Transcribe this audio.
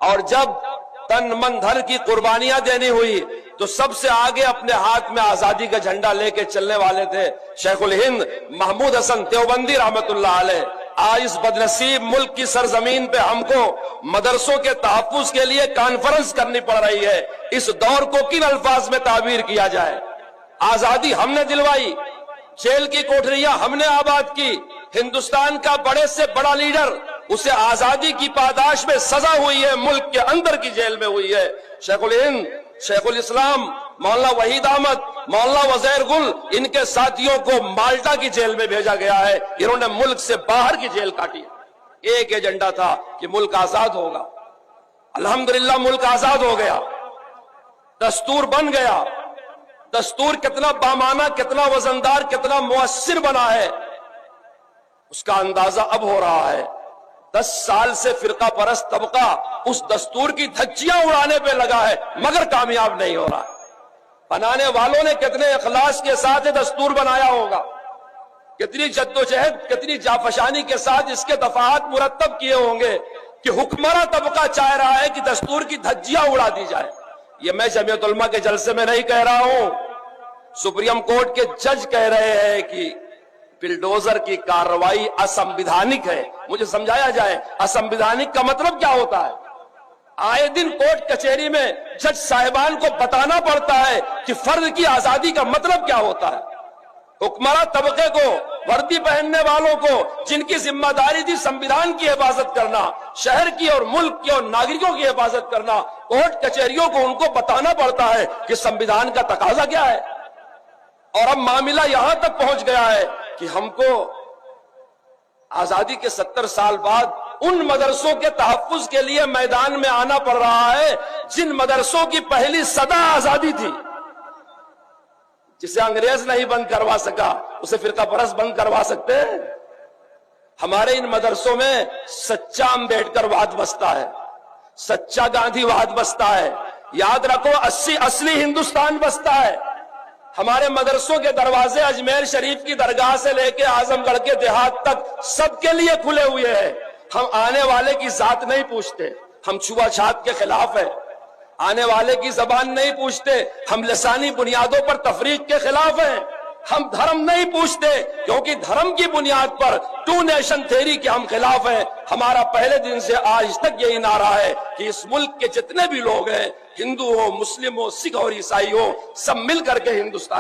اور جب تن من دھن کی قربانیاں دینی ہوئی تو سب سے آگے اپنے ہاتھ میں آزادی کا جھنڈا لے کے چلنے والے تھے شیخ الہند محمود حسن دیوبندی رحمت اللہ علیہ۔ آج اس بدنصیب ملک کی سرزمین پہ ہم کو مدرسوں کے تحفظ کے لیے کانفرنس کرنی پڑ رہی ہے۔ اس دور کو کن الفاظ میں تعبیر کیا جائے؟ آزادی ہم نے دلوائی، جیل کی کوٹریاں ہم نے آباد کی، ہندوستان کا بڑے سے بڑا لیڈر اسے آزادی کی پاداش میں سزا ہوئی ہے، ملک کے اندر کی جیل میں ہوئی ہے۔ شیخ الہند، شیخ الاسلام مولانا وحید احمد، مولانا وزیر گل، ان کے ساتھیوں کو مالٹا کی جیل میں بھیجا گیا ہے، انہوں نے ملک سے باہر کی جیل کاٹی۔ ایک ایجنڈا تھا کہ ملک آزاد ہوگا، الحمدللہ ملک آزاد ہو گیا، دستور بن گیا۔ دستور کتنا بامانہ، کتنا وزندار، کتنا مؤثر بنا ہے، اس کا اندازہ اب ہو رہا ہے۔ 10 سال سے فرقہ پرست طبقہ اس دستور کی دھجیاں اڑانے پہ لگا ہے مگر کامیاب نہیں ہو رہا ہے۔ بنانے والوں نے کتنے اخلاص کے ساتھ دستور بنایا ہوگا، کتنی جدوجہد، کتنی جافشانی کے ساتھ اس کے دفعات مرتب کیے ہوں گے کہ حکمراں طبقہ چاہ رہا ہے کہ دستور کی دھجیاں اڑا دی جائے۔ یہ میں جمعیت علماء کے جلسے میں نہیں کہہ رہا ہوں، سپریم کورٹ کے جج کہہ رہے ہیں کہ بلڈوزر کی کارروائی اسنویدھانک ہے۔ مجھے سمجھایا جائے اسنویدھانک کا مطلب کیا ہوتا ہے؟ آئے دن کورٹ کچہری میں جج صاحبان کو بتانا پڑتا ہے کہ فرد کی آزادی کا مطلب کیا ہوتا ہے۔ حکمراں طبقے کو، وردی پہننے والوں کو، جن کی ذمہ داری تھی سنویدھان کی حفاظت کرنا، شہر کی اور ملک کی اور ناگرکوں کی حفاظت کرنا، کورٹ کچہریوں کو ان کو بتانا پڑتا ہے کہ سنویدھان کا تقاضا کیا ہے۔ اور اب معاملہ یہاں تک پہنچ گیا ہے کہ ہم کو آزادی کے 70 سال بعد ان مدرسوں کے تحفظ کے لیے میدان میں آنا پڑ رہا ہے جن مدرسوں کی پہلی صدا آزادی تھی۔ جسے انگریز نہیں بند کروا سکا اسے فرقہ پرست بند کروا سکتے ہیں؟ ہمارے ان مدرسوں میں سچا امبیڈکر واد بستا ہے، سچا گاندھی واد بستا ہے، یاد رکھو اصلی ہندوستان بستا ہے۔ ہمارے مدرسوں کے دروازے اجمیر شریف کی درگاہ سے لے کے اعظم گڑھ کے دیہات تک سب کے لیے کھلے ہوئے ہیں۔ ہم آنے والے کی ذات نہیں پوچھتے، ہم چھوا چھات کے خلاف ہیں۔ آنے والے کی زبان نہیں پوچھتے، ہم لسانی بنیادوں پر تفریق کے خلاف ہیں۔ ہم دھرم نہیں پوچھتے کیونکہ دھرم کی بنیاد پر 2 نیشن تھیوری کے ہم خلاف ہیں۔ ہمارا پہلے دن سے آج تک یہی نعرہ ہے کہ اس ملک کے جتنے بھی لوگ ہیں، ہندو ہو، مسلم ہو، سکھ اور عیسائی ہو، سب مل کر کے ہندوستان